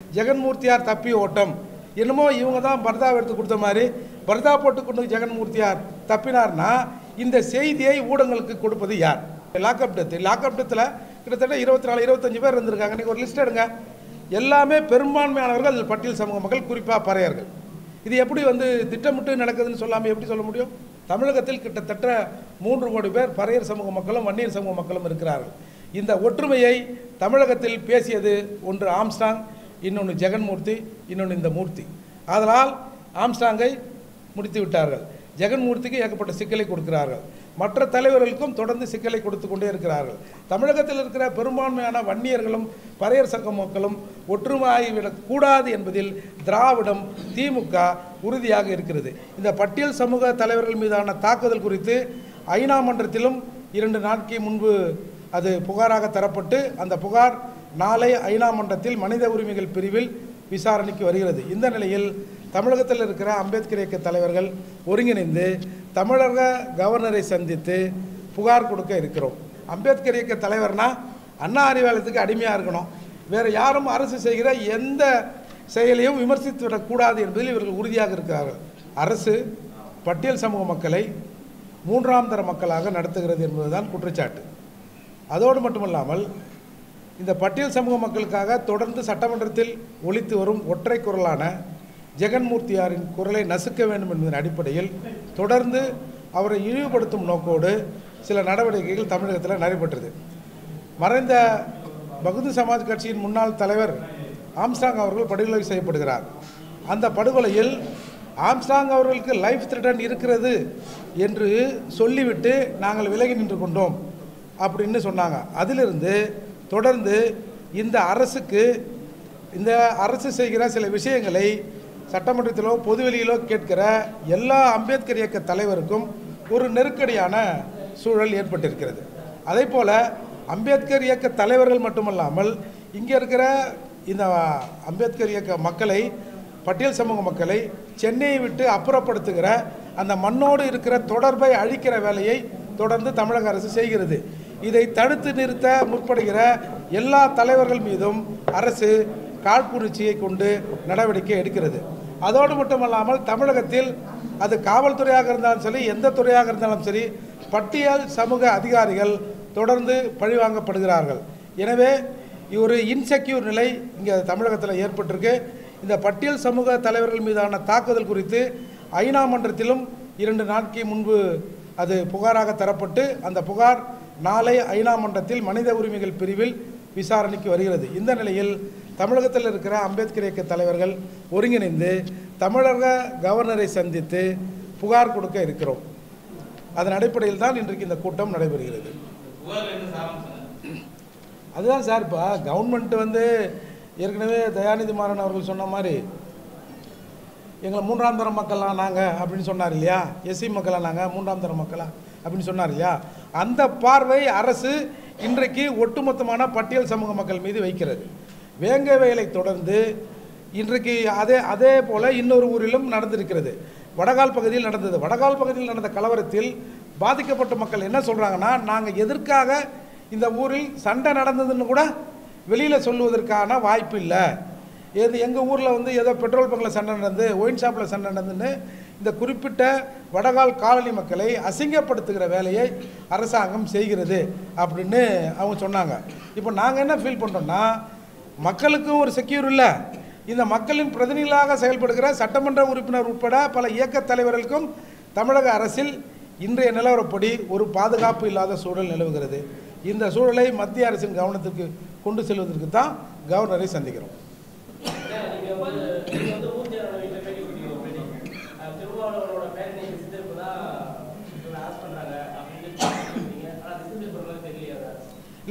ஜெகன்மூர்த்தியார் தப்பி ஓட்டம் என்னமோ இவங்க தான் பர்தா எடுத்து கொடுத்த மாதிரி பர்தா போட்டு கொண்டு ஜெகன்மூர்த்தியார் தப்பினார்னா இந்த செய்தியை ஊடகங்களுக்கு கொடுப்பது யார்? லாக்அப் டெத்தில் கிட்டத்தட்ட 24-25 பேர் இருந்திருக்காங்க. நீங்கள் ஒரு லிஸ்ட் எடுங்க. எல்லாமே பெரும்பான்மையானவர்கள் அதில் பட்டியல் சமூக மக்கள், குறிப்பாக பறையர்கள். இது எப்படி திட்டமிட்டு நடக்குதுன்னு சொல்லாமல் எப்படி சொல்ல முடியும்? தமிழகத்தில் கிட்டத்தட்ட 3 கோடி பேர் பறையர் சமூக மக்களும் வன்னியர் சமூக மக்களும் இருக்கிறார்கள். இந்த ஒற்றுமையை தமிழகத்தில் பேசியது ஒன்று ஆம்ஸ்ட்ராங், இன்னொன்று ஜெகன்மூர்த்தி, இன்னொன்று இந்த மூர்த்தி. அதனால் ஆம்ஸ்ட்ராங்கை முடித்து விட்டார்கள். ஜெகன்மூர்த்திக்கு ஏகப்பட்ட சிக்கலை கொடுக்கிறார்கள். மற்ற தலைவர்களுக்கும் தொடர்ந்து சிக்கலை கொடுத்து கொண்டே இருக்கிறார்கள். தமிழகத்தில் இருக்கிற பெரும்பான்மையான வன்னியர்களும் பறையர் சங்க மக்களும் ஒற்றுமையாகிவிடக்கூடாது என்பதில் திராவிடம், திமுக உறுதியாக இருக்கிறது. இந்த பட்டியல் சமூக தலைவர்கள் மீதான தாக்குதல் குறித்து ஐநா மன்றத்திலும் 2 நாட்களுக்கு முன்பு அது புகாராக தரப்பட்டு அந்த புகார் நாளை ஐநா மன்றத்தில் மனித உரிமைகள் பிரிவில் விசாரணைக்கு வருகிறது. இந்த நிலையில் தமிழகத்தில் இருக்கிற அம்பேத்கர் இயக்க தலைவர்கள் ஒருங்கிணைந்து தமிழக கவர்னரை சந்தித்து புகார் கொடுக்க இருக்கிறோம். அம்பேத்கர் இயக்க தலைவர்னா அண்ணா அறிவாலயத்துக்கு அடிமையாக இருக்கணும், வேறு யாரும் அரசு செய்கிற எந்த செயலையும் விமர்சித்து விடக்கூடாது என்பதில் இவர்கள் உறுதியாக இருக்கிறார்கள். அரசு பட்டியல் சமூக மக்களை 3ஆம் தர மக்களாக நடத்துகிறது என்பதுதான் குற்றச்சாட்டு. அதோடு மட்டுமல்லாமல் இந்த பட்டியல் சமூக மக்களுக்காக தொடர்ந்து சட்டமன்றத்தில் ஒலித்து வரும் ஒற்றை குரலான ஜெகன்மூர்த்தியாரின் குரலை நசுக்க வேண்டும் என்பதன் அடிப்படையில் தொடர்ந்து அவரை இழிவுபடுத்தும் நோக்கோடு சில நடவடிக்கைகள் தமிழகத்தில் நடைபெற்றது. மறைந்த பகுஜன் சமாஜ் கட்சியின் முன்னாள் தலைவர் ஆம்ஸ்ட்ராங் அவர்கள் படுகொலை செய்யப்படுகிறார். அந்த படுகொலையில் ஆம்ஸ்ட்ராங் அவர்களுக்கு லைஃப் த்ரெட்டன் இருக்கிறது என்று சொல்லிவிட்டு நாங்கள் விலகி நின்று கொண்டோம் அப்படின்னு சொன்னாங்க. அதிலிருந்து தொடர்ந்து இந்த அரசு செய்கிற சில விஷயங்களை சட்டமன்றத்திலோ பொதுவெளியிலோ கேட்கிற எல்லா அம்பேத்கர் இயக்க தலைவருக்கும் ஒரு நெருக்கடியான சூழல் ஏற்பட்டிருக்கிறது. அதே போல் அம்பேத்கர் இயக்க தலைவர்கள் மட்டுமல்லாமல் இங்கே இருக்கிற இந்த அம்பேத்கர் இயக்க மக்களை, பட்டியல் சமூக மக்களை சென்னையை விட்டு அப்புறப்படுத்துகிற அந்த மண்ணோடு இருக்கிற தொடர்பை அழிக்கிற வேலையை தொடர்ந்து தமிழக அரசு செய்கிறது. இதை தடுத்து நிறுத்த முற்படுகிற எல்லா தலைவர்கள் மீதும் அரசு காழ்ப்புணர்ச்சியை கொண்டு நடவடிக்கை எடுக்கிறது. அதோடு மட்டுமல்லாமல் தமிழகத்தில் அது காவல்துறையாக இருந்தாலும் சரி, எந்த துறையாக இருந்தாலும் சரி, பட்டியல் சமூக அதிகாரிகள் தொடர்ந்து பழிவாங்கப்படுகிறார்கள். எனவே ஒரு இன்செக்யூர் நிலை இங்கே தமிழகத்தில் ஏற்பட்டிருக்கு. இந்த பட்டியல் சமூக தலைவர்கள் மீதான தாக்குதல் குறித்து ஐநா மன்றத்திலும் 2 நாட்களுக்கு முன்பு அது புகாராக தரப்பட்டு அந்த புகார் நாளை ஐநா மன்றத்தில் மனித உரிமைகள் பிரிவில் விசாரணைக்கு வருகிறது. இந்த நிலையில் தமிழகத்தில் இருக்கிற அம்பேத்கர் இயக்க தலைவர்கள் ஒருங்கிணைந்து தமிழக கவர்னரை சந்தித்து புகார் கொடுக்க இருக்கிறோம். அதன் அடிப்படையில் தான் இன்றைக்கு இந்த கூட்டம் நடைபெறுகிறது. அதுதான் சார், இப்போ கவர்மெண்ட் ஏற்கனவே தயாநிதி மாறன் அவர்கள் சொன்ன மாதிரி எங்களை 3ஆம் தர மக்களாக நாங்கள் அப்படின்னு சொன்னார் இல்லையா, எஸ்சி மக்களாக நாங்கள் 3ஆம் தர மக்களாக அப்படின்னு சொன்னார் இல்லையா, அந்த பார்வை அரசு இன்றைக்கு ஒட்டுமொத்தமான பட்டியல் சமூக மக்கள் மீது வைக்கிறது. வேங்க வயலை தொடர்ந்து இன்றைக்கு அதே போல் இன்னொரு ஊரிலும் நடந்திருக்கிறது. வடகால் பகுதியில் நடந்தது. வடகால் பகுதியில் நடந்த கலவரத்தில் பாதிக்கப்பட்ட மக்கள் என்ன சொல்கிறாங்கன்னா, நாங்கள் எதற்காக இந்த ஊரில் சண்டை நடந்ததுன்னு கூட வெளியில் சொல்லுவதற்கான வாய்ப்பு இல்லை. எங்கள் ஊரில் ஏதோ பெட்ரோல் பங்கில் சண்டை நடந்து, ஒயின் ஷாப்பில் சண்டை நடந்துன்னு இந்த குறிப்பிட்ட வடகால் காலனி மக்களை அசிங்கப்படுத்துகிற வேலையை அரசாங்கம் செய்கிறது அப்படின்னு அவங்க சொன்னாங்க. இப்போ நாங்கள் என்ன ஃபீல் பண்ணுறோன்னா, மக்களுக்கும் ஒரு செக்யூர் இல்லை, இந்த மக்களின் பிரதிநிதிகளாக செயல்படுகிற சட்டமன்ற உறுப்பினர் உட்பட பல இயக்க தலைவர்களுக்கும் தமிழக அரசில் இன்றைய நிலவரப்படி ஒரு பாதுகாப்பு இல்லாத சூழல் நிலவுகிறது. இந்த சூழலை மத்திய அரசின் கவனத்துக்கு கொண்டு செல்வதற்கு தான் கவர்னரை சந்திக்கிறோம்.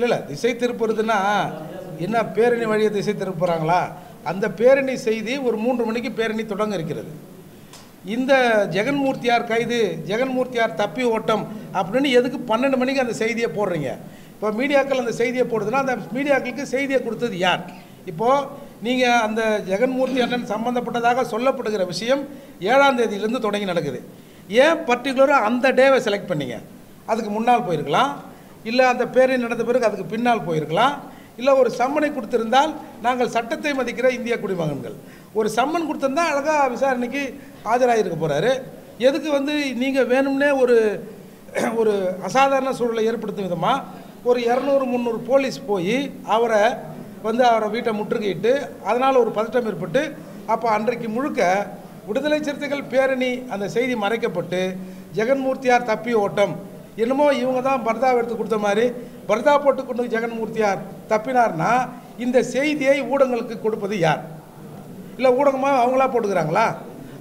இல்லை, திசை திருப்புறதுன்னா என்ன, பேரணி வழியை திசை திருப்புறாங்களா? அந்த பேரணி செய்தி ஒரு 3 மணிக்கு பேரணி தொடங்க இருக்கிறது. இந்த ஜெகன்மூர்த்தியார் கைது, ஜெகன்மூர்த்தியார் தப்பி ஓட்டம் அப்படின்னு எதுக்கு 12 மணிக்கு அந்த செய்தியை போடுறீங்க? இப்போ மீடியாக்கள் அந்த செய்தியை போடுதுன்னா அந்த மீடியாக்களுக்கு செய்தியை கொடுத்தது யார்? இப்போது நீங்கள் அந்த ஜெகன்மூர்த்தி அண்ணன் சம்மந்தப்பட்டதாக சொல்லப்படுகிற விஷயம் 7ஆம் தேதியிலேருந்து தொடங்கி நடக்குது. ஏன் பர்டிகுலராக அந்த டேவை செலக்ட் பண்ணிங்க? அதுக்கு முன்னால் போயிருக்கலாம், இல்லை அந்த பேரணி நடந்த பிறகு அதுக்கு பின்னால் போயிருக்கலாம். இல்லை ஒரு சம்மனை கொடுத்திருந்தால் நாங்கள் சட்டத்தை மதிக்கிற இந்திய குடிமகன்கள். ஒரு சம்மன் கொடுத்திருந்தா அழகாக விசாரணைக்கு ஆஜராகிருக்க போகிறாரு. எதுக்கு வந்து நீங்கள் வேணும்னே ஒரு அசாதாரண சூழலை ஏற்படுத்தும் விதமாக ஒரு 200-300 போலீஸ் போய் அவரை வீட்டை முற்றுகையிட்டு அதனால் ஒரு பதட்டம் ஏற்பட்டு அப்போ அன்றைக்கு முழுக்க விடுதலை சிறுத்தைகள் பேரணி அந்த செய்தி மறைக்கப்பட்டு ஜெகன்மூர்த்தியார் தப்பி ஓட்டம், என்னமோ இவங்க தான் பர்தாவை எடுத்து கொடுத்த மாதிரி பர்தா போட்டு கொண்டு ஜெகன்மூர்த்தியார் தப்பினார்னா இந்த செய்தியை ஊடகங்களுக்கு கொடுப்பது யார்? இல்லை ஊடகமாக அவங்களா போட்டுக்கிறாங்களா?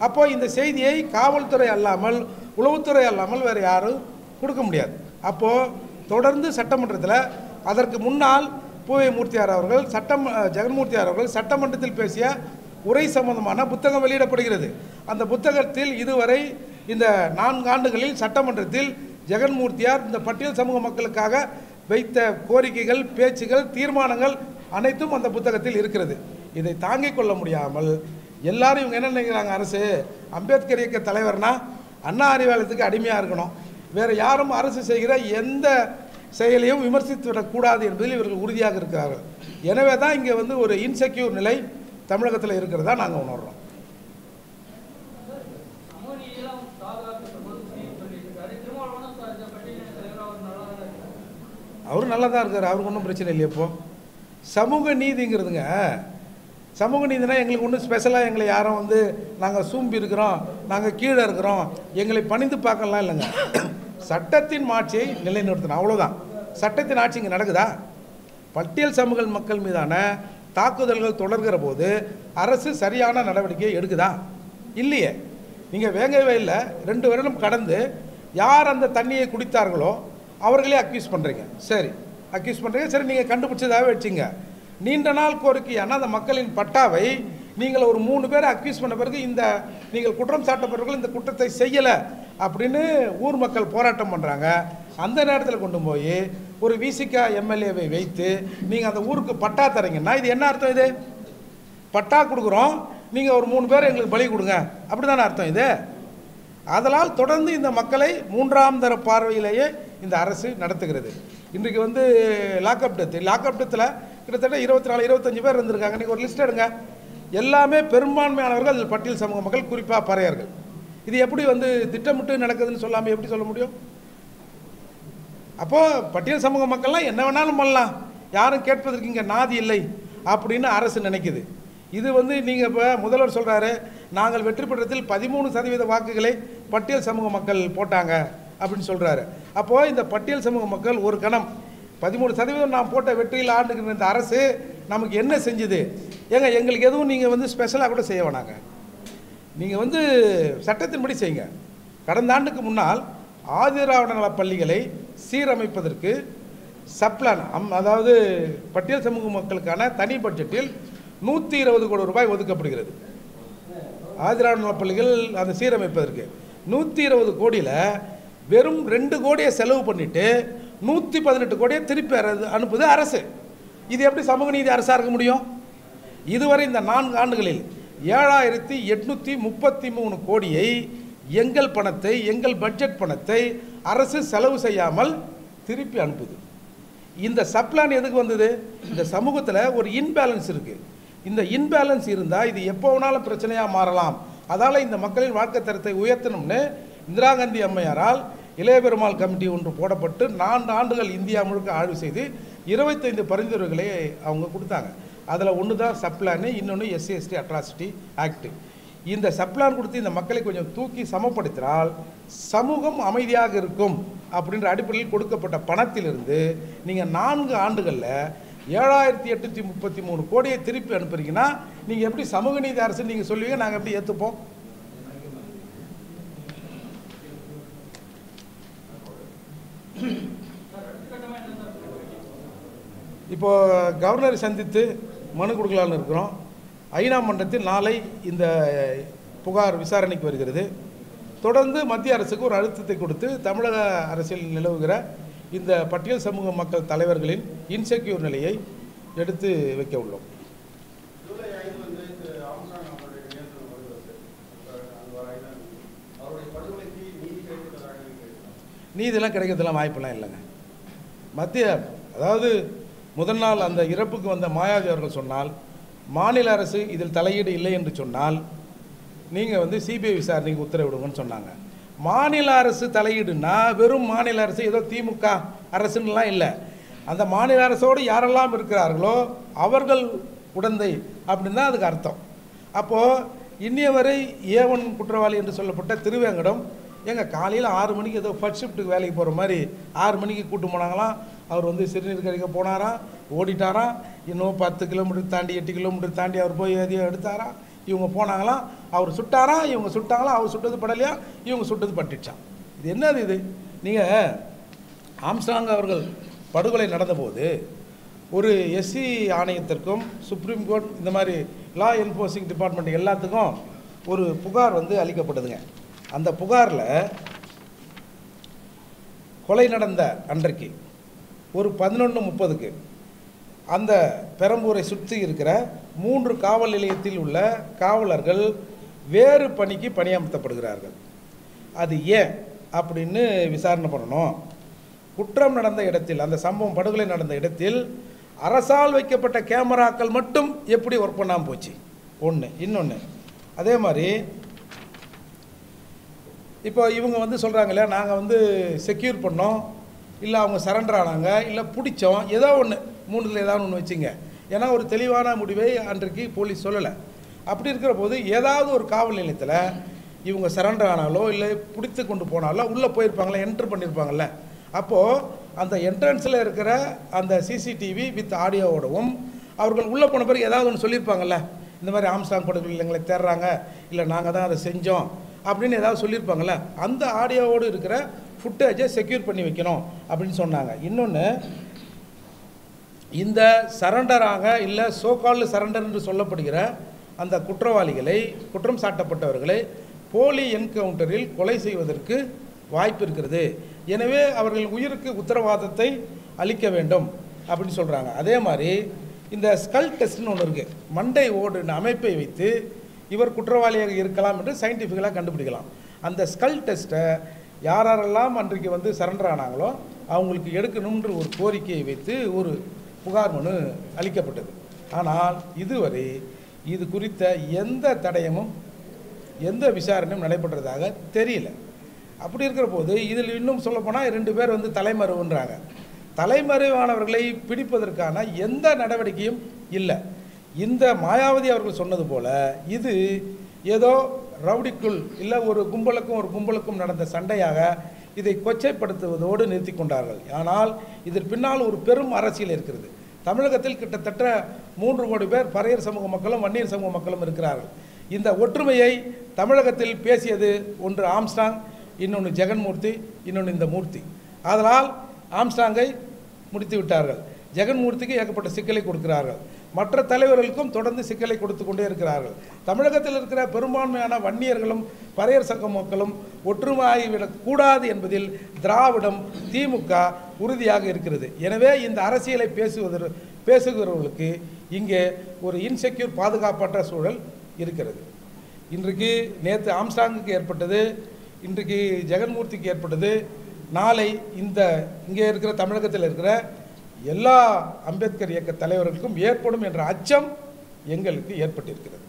அப்போது இந்த செய்தியை காவல்துறை அல்லாமல் உளவுத்துறை அல்லாமல் வேறு யாரும் கொடுக்க முடியாது. அப்போது தொடர்ந்து சட்டமன்றத்தில் அதற்கு முன்னால் பூவை மூர்த்தியார் அவர்கள் ஜெகன்மூர்த்தியார் அவர்கள் சட்டமன்றத்தில் பேசிய உரை சம்பந்தமான புத்தகம் வெளியிடப்படுகிறது. அந்த புத்தகத்தில் இதுவரை இந்த 4 ஆண்டுகளில் சட்டமன்றத்தில் ஜெகன்மூர்த்தியார் இந்த பட்டியல் சமூக மக்களுக்காக வைத்த கோரிக்கைகள், பேச்சுகள், தீர்மானங்கள் அனைத்தும் அந்த புத்தகத்தில் இருக்கிறது. இதை தாங்கிக் கொள்ள முடியாமல் எல்லாரும் இவங்க என்ன நினைக்கிறாங்க, அரசு அம்பேத்கர் இயக்க தலைவர்னா அண்ணா அறிவாலயத்துக்கு அடிமையாக இருக்கணும், வேறு யாரும் அரசு செய்கிற எந்த செயலையும் விமர்சித்து விடக்கூடாது என்பதில் இவர்கள் உறுதியாக இருக்கிறார்கள். எனவே தான் இங்கே ஒரு இன்செக்யூர் நிலை தமிழகத்தில் இருக்கிறதா நாங்கள் உணர்றோம். அவர் நல்லா தான் இருக்கார், அவருக்கு ஒன்றும் பிரச்சனை இல்லையா? இப்போ சமூக நீதிங்கிறதுங்க, சமூக நீதினா எங்களுக்கு ஒன்றும் ஸ்பெஷலாக எங்களை யாரும் நாங்கள் சூம்பி இருக்கிறோம், நாங்கள் கீழே இருக்கிறோம், எங்களை பணிந்து பார்க்கலாம் இல்லைங்க. சட்டத்தின் ஆட்சியை நிலைநிறுத்தணும், அவ்வளோதான். சட்டத்தின் ஆட்சி இங்கே நடக்குதா? பட்டியல் சமூக மக்கள் மீதான தாக்குதல்கள் தொடர்கிற போது அரசு சரியான நடவடிக்கை எடுக்குதா? இல்லையே. நீங்கள் வேங்கவே இல்லை, 2 வருடம் கடந்து யார் அந்த தண்ணியை குடித்தார்களோ அவர்களே அக்யூஸ் பண்ணுறீங்க. சரி, அக்யூஸ் பண்ணுறீங்க, சரி, நீங்கள் கண்டுபிடிச்சதாகவே வச்சுங்க. நீண்ட நாள் கோரிக்கையான அந்த மக்களின் பட்டாவை நீங்கள் ஒரு 3 பேரை அக்யூஸ் பண்ண பிறகு நீங்கள் குற்றம் சாட்டப்பட்டவர்கள் இந்த குற்றத்தை செய்யலை அப்படின்னு ஊர் மக்கள் போராட்டம் பண்ணுறாங்க. அந்த நேரத்தில் கொண்டு போய் ஒரு விசிகா எம்எல்ஏவை வைத்து நீங்கள் அந்த ஊருக்கு பட்டா தரீங்கன்னா இது என்ன அர்த்தம்? இது பட்டா கொடுக்குறோம், நீங்கள் ஒரு 3 பேர் எங்களுக்கு பலி கொடுங்க, அப்படி தானே அர்த்தம் இது? அதனால் தொடர்ந்து இந்த மக்களை 3ஆம் தர பார்வையிலேயே இந்த அரசு நடத்துகிறது. இன்றைக்கு லாக்அப் டெத்தில் கிட்டத்தட்ட 24-25 பேர் இருந்திருக்காங்க. இன்றைக்கி ஒரு லிஸ்ட் எடுங்க, எல்லாமே பெரும்பான்மையானவர்கள் அதில் பட்டியல் சமூக மக்கள், குறிப்பாக பறையர்கள். இது எப்படி திட்டமிட்டு நடக்குதுன்னு சொல்லாமல் எப்படி சொல்ல முடியும்? அப்போது பட்டியல் சமூக மக்கள்லாம் என்ன வேணாலும் பண்ணலாம், யாரும் கேட்பதற்கு இங்கே நாதி இல்லை அப்படின்னு அரசு நினைக்குது. இது நீங்கள் இப்போ முதல்வர் சொல்கிறாரு, நாங்கள் வெற்றி பெற்றத்தில் 13% வாக்குகளை பட்டியல் சமூக மக்கள் போட்டாங்க அப்படின்னு சொல்கிறாரு. அப்போது இந்த பட்டியல் சமூக மக்கள் ஒரு கணம் 13% நான் போட்ட வெற்றியில் ஆண்டுகிற இந்த அரசு நமக்கு என்ன செஞ்சுது? எங்களுக்கு எதுவும் நீங்கள் ஸ்பெஷலாக கூட செய்ய வேணாங்க, நீங்கள் சட்டத்தின்படி செய்யுங்க. கடந்த ஆண்டுக்கு முன்னால் ஆதிதிராவிட நல பள்ளிகளை சீரமைப்பதற்கு சப்ளான், அதாவது பட்டியல் சமூக மக்களுக்கான தனி பட்ஜெட்டில் 120 கோடி ரூபாய் ஒதுக்கப்படுகிறது. ஆதிதிராவிட நல பள்ளிகள் அந்த சீரமைப்பதற்கு 120 கோடியில் வெறும் 2 கோடியை செலவு பண்ணிட்டு 118 கோடியை திருப்பி அனுப்புது அரசு. இது எப்படி சமூக நீதி அரசாக இருக்க முடியும்? இதுவரை இந்த 4 ஆண்டுகளில் 7833 கோடியை எங்கள் பணத்தை, எங்கள் பட்ஜெட் பணத்தை அரசு செலவு செய்யாமல் திருப்பி அனுப்புது. இந்த சப்ளான் எதுக்கு வந்தது? இந்த சமூகத்தில் ஒரு இன்பேலன்ஸ் இருக்குது. இந்த இன்பேலன்ஸ் இருந்தால் இது எப்போ வேணாலும் பிரச்சனையாக மாறலாம். அதால் இந்த மக்களின் வாழ்க்கை தரத்தை உயர்த்தணும்னு இந்திரா காந்தி அம்மையாரால் இளைய பெருமாள் கமிட்டி ஒன்று போடப்பட்டு 4 ஆண்டுகள் இந்தியா முழுக்க ஆய்வு செய்து 25 பரிந்துரைகளை அவங்க கொடுத்தாங்க. அதில் ஒன்று தான் சப்ளானு, இன்னொன்று SC/ST அட்ராசிட்டி ஆக்ட். இந்த சப்ளான் கொடுத்து இந்த மக்களை கொஞ்சம் தூக்கி சமப்படுத்தினால் சமூகம் அமைதியாக இருக்கும் அப்படின்ற அடிப்படையில் கொடுக்கப்பட்ட பணத்திலிருந்து நீங்கள் 4 ஆண்டுகளில் 7833 கோடியை திருப்பி அனுப்புறீங்கன்னா நீங்கள் எப்படி சமூக நீதி அரசு நீங்கள் சொல்லுவீங்க? நாங்கள் எப்படி ஏற்றுப்போம்? இப்போ கவர்னரை சந்தித்து மனு கொடுக்கலான்னு இருக்கிறோம். ஐநா மன்றத்தில் நாளை இந்த புகார் விசாரணைக்கு வருகிறது. தொடர்ந்து மத்திய அரசுக்கு ஒரு அழுத்தத்தை கொடுத்து தமிழக அரசியல் நிலவுகிற இந்த பட்டியல் சமூக மக்கள் தலைவர்களின் இன்செக்யூர் நிலையை எடுத்து வைக்க உள்ளோம். நீதியெல்லாம் கிடைக்கிறதுலாம் வாய்ப்பெல்லாம் இல்லைங்க. அதாவது முதல் நாள் அந்த இறப்புக்கு வந்த மாயாவதி அவர்கள் சொன்னால், மாநில அரசு இதில் தலையீடு இல்லை என்று சொன்னால் நீங்கள் சிபிஐ விசாரணைக்கு உத்தரவிடுங்கன்னு சொன்னாங்க. மாநில அரசு தலையீடுனா வெறும் மாநில அரசு ஏதோ திமுக அரசுன்னெலாம் இல்லை. அந்த மாநில அரசோடு யாரெல்லாம் இருக்கிறார்களோ அவர்கள் உடந்தை அப்படின்னு தான் அதுக்கு அர்த்தம். அப்போது இன்னிய வரை A1 குற்றவாளி என்று சொல்லப்பட்ட திருவேங்கடம் காலையில் 6 மணிக்கு ஏதோ ஃபர்ஸ்ட் ஷிஃப்ட்டுக்கு வேலைக்கு போகிற மாதிரி 6 மணிக்கு கூட்டு போனாங்களாம். அவர் சிறுநீர் கழிக்க போனாராம், ஓடிட்டாராம். இன்னும் 10 கிலோமீட்டர் தாண்டி 8 கிலோமீட்டர் தாண்டி அவர் போய் எதையோ எடுத்தாராம். இவங்க போனாங்களாம், அவர் சுட்டாராம், இவங்க சுட்டாங்களாம். அவர் சுட்டது படலையா, இவங்க சுட்டது பட்டுச்சான். இது என்னது இது? நீங்கள் ஆம்ஸ்ட்ராங் அவர்கள் படுகொலை நடந்தபோது ஒரு எஸ்சி ஆணையத்திற்கும் சுப்ரீம் கோர்ட் இந்த மாதிரி லா என்ஃபோர்ஸிங் டிபார்ட்மெண்ட் எல்லாத்துக்கும் ஒரு புகார் அளிக்கப்பட்டதுங்க. அந்த புகாரில் கொலை நடந்த அன்றைக்கு ஒரு 11:30க்கு அந்த பெரம்பூரை சுற்றி இருக்கிற 3 காவல் நிலையத்தில் உள்ள காவலர்கள் வேறு பணிக்கு பணியமர்த்தப்படுகிறார்கள். அது ஏன் அப்படின்னு விசாரணை பண்ணணும். குற்றம் நடந்த இடத்தில், அந்த சம்பவம் படுகொலை நடந்த இடத்தில் அரசால் வைக்கப்பட்ட கேமராக்கள் மட்டும் எப்படி ஒர்க் பண்ணாமல் போச்சு ஒன்று. இன்னொன்று அதே மாதிரி இப்போ இவங்க சொல்கிறாங்க இல்லையா, நாங்கள் செக்யூர் பண்ணோம், இல்லை அவங்க சரண்டர் ஆனாங்க, இல்லை பிடிச்சோம், ஏதோ ஒன்று மூணுத்தில் ஏதாவது ஒன்று வச்சுங்க. ஏன்னா ஒரு தெளிவான முடிவை அன்றைக்கு போலீஸ் சொல்லலை. அப்படி இருக்கிற போது ஏதாவது ஒரு காவல் நிலையத்தில் இவங்க சரண்டர் ஆனாலோ இல்லை பிடித்து கொண்டு போனாலோ உள்ளே போயிருப்பாங்களே, என்ட்ரு பண்ணியிருப்பாங்கள்ல. அப்போது அந்த என்ட்ரன்ஸில் இருக்கிற அந்த சிசிடிவி வித் ஆடியோவோடவும் அவர்கள் உள்ளே போன பிறகு ஏதாவது ஒன்று சொல்லியிருப்பாங்கள்ல, இந்த மாதிரி ஆம்ஸ்ட்ராங் படுகொலை எங்களை தேடுறாங்க, இல்லை நாங்கள் தான் அதை செஞ்சோம் அப்படின்னு ஏதாவது சொல்லியிருப்பாங்கள்ல. அந்த ஆடியோவோடு இருக்கிற ஃபுட்டேஜை செக்யூர் பண்ணி வைக்கணும் அப்படின்னு சொன்னாங்க. இன்னொன்று, இந்த சரண்டராக இல்லை சோகால்டு சரண்டர் என்று சொல்லப்படுகிற அந்த குற்றவாளிகளை, குற்றம் சாட்டப்பட்டவர்களை போலி என்கவுண்டரில் கொலை செய்வதற்கு வாய்ப்பு இருக்கிறது. எனவே அவர்கள் உயிருக்கு உத்தரவாதத்தை அளிக்க வேண்டும் அப்படின்னு சொல்கிறாங்க. அதே மாதிரி இந்த ஸ்கல் டெஸ்ட்னு ஒன்று இருக்குது. மண்டை ஓடு அமைப்பை வைத்து இவர் குற்றவாளியாக இருக்கலாம் என்று சயின்டிஃபிக்கலாக கண்டுபிடிக்கலாம். அந்த ஸ்கல் டெஸ்ட்டை யாரெல்லாம் அன்றைக்கு சரண்டர் ஆனாங்களோ அவங்களுக்கு எடுக்கணுன்ற ஒரு கோரிக்கையை வைத்து ஒரு புகார் மனு அளிக்கப்பட்டது. ஆனால் இதுவரை இது குறித்த எந்த தடயமும் எந்த விசாரணையும் நடைபெற்றதாக தெரியல. அப்படி இருக்கிற போது இதில் இன்னும் சொல்லப்போனால் 2 பேர் தலைமறைவுன்றாங்க. தலைமறைவானவர்களை பிடிப்பதற்கான எந்த நடவடிக்கையும் இல்லை. இந்த மாயாவதி அவர்கள் சொன்னது போல் இது ஏதோ ரவுடிக்குள் இல்லை ஒரு கும்பலுக்கும் நடந்த சண்டையாக இதை கொச்சைப்படுத்துவதோடு நிறுத்தி கொண்டார்கள். ஆனால் இதற்கு பின்னால் ஒரு பெரும் அரசியல் இருக்கிறது. தமிழகத்தில் கிட்டத்தட்ட 3 கோடி பேர் பறையர் சமூக மக்களும் வன்னியர் சமூக மக்களும் இருக்கிறார்கள். இந்த ஒற்றுமையை தமிழகத்தில் பேசியது ஒன்று ஆம்ஸ்ட்ராங், இன்னொன்று ஜெகன்மூர்த்தி, இன்னொன்று இந்த மூர்த்தி. அதனால் ஆம்ஸ்ட்ராங்கை முடித்து விட்டார்கள். ஜெகன்மூர்த்திக்கு ஏகப்பட்ட சிக்கலை கொடுக்கிறார்கள். மற்ற தலைவர்களுக்கும் தொடர்ந்து சிக்கலை கொடுத்து கொண்டே இருக்கிறார்கள். தமிழகத்தில் இருக்கிற பெரும்பான்மையான வன்னியர்களும் பறையர் சங்க மக்களும் ஒற்றுமையாகிவிடக்கூடாது என்பதில் திராவிடம், திமுக உறுதியாக இருக்கிறது. எனவே இந்த அரசியலை பேசுகிறவர்களுக்கு இங்கே ஒரு இன்செக்யூர், பாதுகாப்பற்ற சூழல் இருக்கிறது. இன்றைக்கு நேற்று ஆம்ஸ்ட்ராங்குக்கு ஏற்பட்டது, இன்றைக்கு ஜெகன்மூர்த்திக்கு ஏற்பட்டது, நாளை இங்கே இருக்கிற தமிழகத்தில் இருக்கிற எல்லா அம்பேத்கர் இயக்க தலைவர்களுக்கும் ஏற்படும் என்ற அச்சம் எங்களுக்கு ஏற்பட்டிருக்கிறது.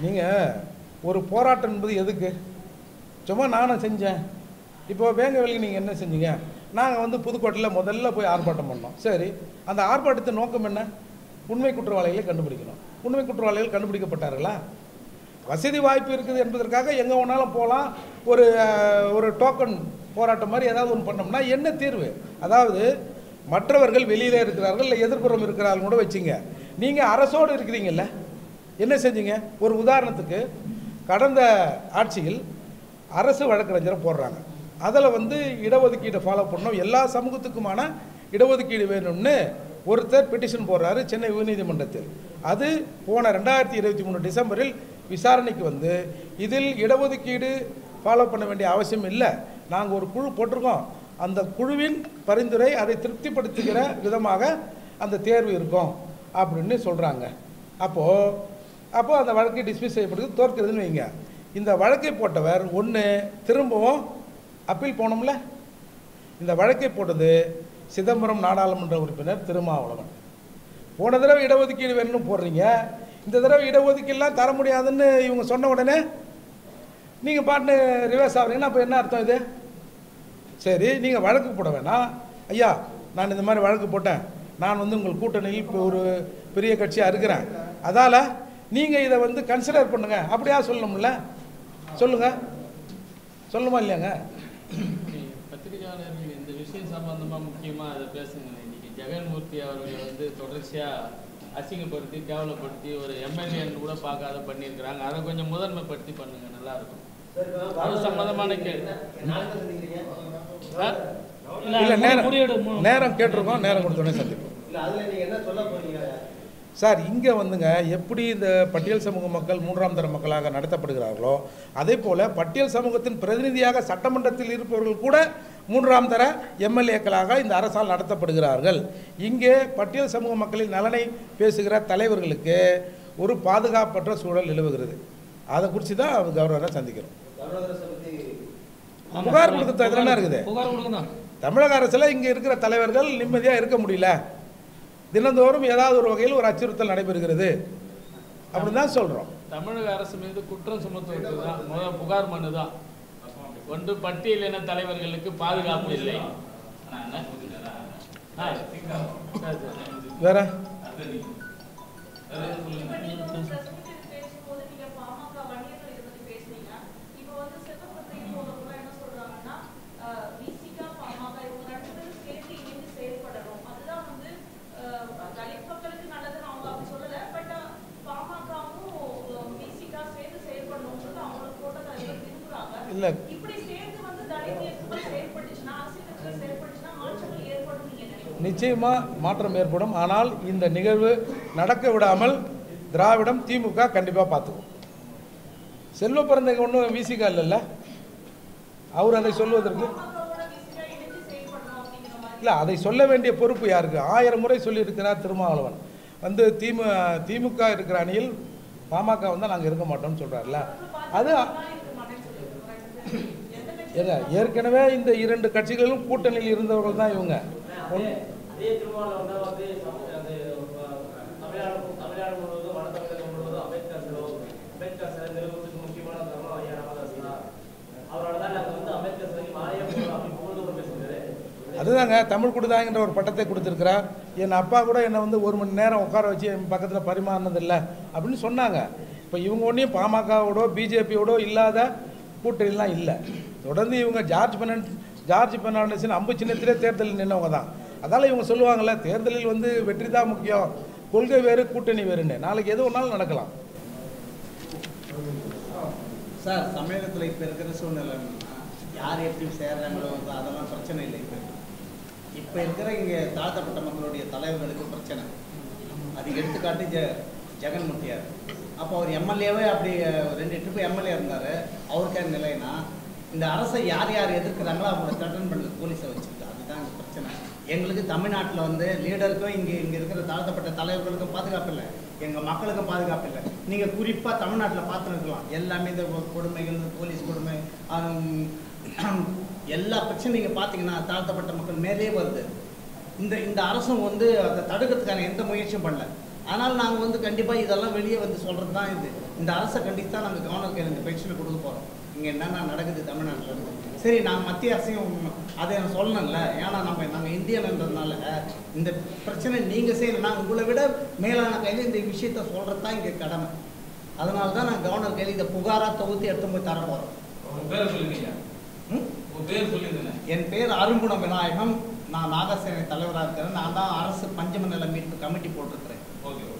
நீங்கள் ஒரு போராட்டம் என்பது எதுக்கு? சும்மா நானும் செஞ்சேன். இப்போ வேங்கவேலுக்கு நீங்கள் என்ன செஞ்சீங்க? நாங்கள் புதுக்கோட்டையில் முதல்ல போய் ஆர்ப்பாட்டம் பண்ணோம். சரி, அந்த ஆர்ப்பாட்டத்தின் நோக்கம் என்ன? உண்மை குற்றவாளிகளை கண்டுபிடிக்கணும். உண்மை குற்றவாளிகள் கண்டுபிடிக்கப்பட்டார்களா? வசதி வாய்ப்பு இருக்குது என்பதற்காக எங்கே வேணாலும் போகலாம். ஒரு டோக்கன் போராட்டம் மாதிரி ஏதாவது ஒன்று பண்ணோம்னா என்ன தீர்வு? அதாவது மற்றவர்கள் வெளியில் இருக்கிறார்கள், இல்லை எதிர்ப்புறம் இருக்கிறார்கள் கூட வச்சுங்க. நீங்கள் அரசோடு இருக்கிறீங்கல்ல, என்ன செஞ்சீங்க? ஒரு உதாரணத்துக்கு, கடந்த ஆட்சியில் அரசு வழக்கறிஞரை போடுறாங்க. அதில் இடஒதுக்கீடு ஃபாலோ பண்ணணும், எல்லா சமூகத்துக்குமான இடஒதுக்கீடு வேணும்னு ஒருத்தர் பெட்டிஷன் போடுறாரு சென்னை உயர்நீதிமன்றத்தில். அது போன 2023 டிசம்பரில் விசாரணைக்கு வந்து இதில் இடஒதுக்கீடு ஃபாலோ பண்ண வேண்டிய அவசியம் இல்லை. நாங்கள் ஒரு குழு போட்டிருக்கோம். அந்த குழுவின் பரிந்துரை அதை திருப்திப்படுத்துகிற விதமாக அந்த தேர்வு இருக்கும் அப்படின்னு சொல்கிறாங்க. அப்போது அந்த வழக்கை டிஸ்மிஸ் செய்யப்படுது, தோற்கிறதுன்னு வைங்க. இந்த வழக்கை போட்டவர் ஒன்று திரும்பவும் அப்பீல் போனோம்ல, இந்த வழக்கை போட்டது சிதம்பரம் நாடாளுமன்ற உறுப்பினர் திருமாவளவன். போன தடவை இடஒதுக்கீடு வேணும்னு போடுறீங்க, இந்த தடவை இடஒதுக்கீடுலாம் தர முடியாதுன்னு இவங்க சொன்ன உடனே நீங்கள் பாட்டு ரிவர்ஸ் ஆகுறீங்கன்னா அப்போ என்ன அர்த்தம் இது? சரி, நீங்கள் வழக்கு போட வேணாம். ஐயா, நான் இந்த மாதிரி வழக்கு போட்டேன், நான் வந்து உங்கள் கூட்டணியில் இப்போ ஒரு பெரிய கட்சியாக இருக்கிறேன், அதால் நீங்கள் இதை வந்து கன்சிடர் பண்ணுங்கள் அப்படியா சொல்லணும்ல? சொல்லுங்கள், சொல்லுமா இல்லையாங்க? பத்திரிகையாளர்கள் இந்த விஷயம் சம்பந்தமாக முக்கியமாக அதை பேசுங்க. இன்னைக்கு ஜெகன்மூர்த்தி அவர்களை வந்து தொடர்ச்சியாக அசிங்கப்படுத்தி கேவலப்படுத்தி ஒரு எம்எல்ஏன்னு கூட பார்க்காத பண்ணியிருக்கிறாங்க. அதை கொஞ்சம் முதன்மைப்படுத்தி பண்ணுங்க, நல்லா இருக்கும். அது சம்பந்தமான கேள்வி இல்லை, நேரம் கேட்டிருக்கோம், நேரம் கொடுத்தோடனே சந்திப்போம். சார், இங்கே வந்துங்க எப்படி இந்த பட்டியல் சமூக மக்கள் மூன்றாம் தர மக்களாக நடத்தப்படுகிறார்களோ அதே போல் பட்டியல் சமூகத்தின் பிரதிநிதியாக சட்டமன்றத்தில் இருப்பவர்கள் கூட மூன்றாம் தர எம்எல்ஏக்களாக இந்த அரசால் நடத்தப்படுகிறார்கள். இங்கே பட்டியல் சமூக மக்களின் நலனை பேசுகிற தலைவர்களுக்கு ஒரு பாதுகாப்பற்ற சூழல் நிலவுகிறது. அதை குறித்து தான் கவர்னரை சந்திக்கிறோம். புகார் கொடுக்க என்ன இருக்குது? தமிழக அரசில் இங்கே இருக்கிற தலைவர்கள் நிம்மதியாக இருக்க முடியல, தினந்தோறும் ஏதாவது ஒரு வகையில் ஒரு அச்சுறுத்தல் நடைபெறுகிறது அப்படின்னு தான் சொல்கிறோம். தமிழக அரசு மீது குற்றம் சுமத்துவது தான் முதல் புகார் மனு தான். ஒன்று, பட்டியலின தலைவர்களுக்கு பாதுகாப்பு இல்லை. வேற இல்லை, நிச்சயமாக மாற்றம் ஏற்படும். ஆனால் இந்த நிகழ்வு நடக்க விடாமல் திராவிடம் திமுக கண்டிப்பாக பார்த்துக்கும். செல்வ பிறந்தங்க ஒன்றும் விசிகா இல்லைல்ல, அவர் அதை சொல்வதற்கு இல்லை, அதை சொல்ல வேண்டிய பொறுப்பு யாருக்கு? 1000 முறை சொல்லியிருக்கிறார் திருமாவளவன். வந்து திமுக இருக்கிற அணியில் பாமக வந்தால் நாங்கள் இருக்க மாட்டோம்னு சொல்கிறார்ல. அது ஏற்கனவே இந்த 2 கட்சிகளும் கூட்டணியில் இருந்தவர்கள் தான் இவங்க. அதுதாங்க, தமிழ் கொடுத்தாங்கன்ற ஒரு பட்டத்தை கொடுத்துருக்கிறார். என் அப்பா கூட என்னை வந்து 1 மணி நேரம் உட்கார வச்சு என் பக்கத்தில் பரிமாறினதில்லை அப்படின்னு சொன்னாங்க. இப்போ இவங்க ஒன்றையும் பாமகவோடோ பிஜேபியோடோ இல்லாத கூட்டணிலாம் இல்லை. தொடர்ந்து இவங்க ஜார்ஜ் பெர்னாண்டஸின் அம்பு சின்னத்திலே தேர்தலில் நின்றவங்க தான். அதால் இவங்க சொல்லுவாங்கள்ல, தேர்தலில் வந்து வெற்றி தான் முக்கியம், கொள்கை வேறு கூட்டணி வேறுன்னு. நாளைக்கு எது ஒன்றாலும் நடக்கலாம். சார், தமிழகத்தில் இப்போ இருக்கிற சூழ்நிலை யார் எப்படி சேர்றாங்களோ அதெல்லாம் பிரச்சனை இல்லை. இப்போ இருக்கிற இங்கே தாழ்த்தப்பட்ட மக்களுடைய தலைவர்களுக்கு பிரச்சனை. அது எடுத்துக்காட்டு ஜெகன்மூர்த்தியார். அப்போ அவர் எம்எல்ஏவே அப்படி 2 ட்ரிப்பு எம்எல்ஏ இருந்தார். அவருக்கு நிலைனா இந்த அரசை யார் யார் எதிர்க்கிறாங்களோ அவங்கள த்ரெட்டன் பண்ணுறது போலீஸை வச்சுருக்கு. அதுதான் இங்கே பிரச்சனை. எங்களுக்கு தமிழ்நாட்டில் வந்து லீடருக்கும் இங்கே இருக்கிற தாழ்த்தப்பட்ட தலைவர்களுக்கும் பாதுகாப்பு இல்லை, எங்கள் மக்களுக்கும் பாதுகாப்பு இல்லை. நீங்கள் குறிப்பாக தமிழ்நாட்டில் பார்த்துருக்கலாம், எல்லாமே இந்த கொடுமைகள், போலீஸ் கொடுமை, எல்லா பிரச்சனையும் நீங்கள் பார்த்தீங்கன்னா தாழ்த்தப்பட்ட மக்கள் மேலே வருது. இந்த அரசும் வந்து அதை தடுக்கிறதுக்கான எந்த முயற்சியும் பண்ணல. ஆனால் நாங்கள் வந்து கண்டிப்பாக இதெல்லாம் வெளியே வந்து சொல்கிறது தான் இந்த அரசை கண்டித்து தான் நாங்கள் கவர்னருக்கு இந்த பென்ஷனை கொடுக்க போகிறோம். இங்கே என்னென்ன நடக்குது தமிழ்நாட்டில் இருந்து. சரி, நாங்கள் மத்திய அரசையும் அதை நான் சொல்லணும்ல, ஏன்னா நாங்கள் இந்தியன்றதுனால இந்த பிரச்சனை நீங்கள் செய்யணும். நாங்கள் உங்களை விட மேலான கையில் இந்த விஷயத்த சொல்கிறது தான் இங்கே கடமை. அதனால தான் நான் கவர்னர் கையில் இதை புகாராக தொகுத்து எடுத்து போய் தர போகிறோம். என் பேர் அருங்குணம் விநாயகம். நான் நாகசேனை தலைவராக இருக்கிறேன். நான் தான் அரசு பஞ்சம நில மீட்பு கமிட்டி போட்டிருக்கிறேன்.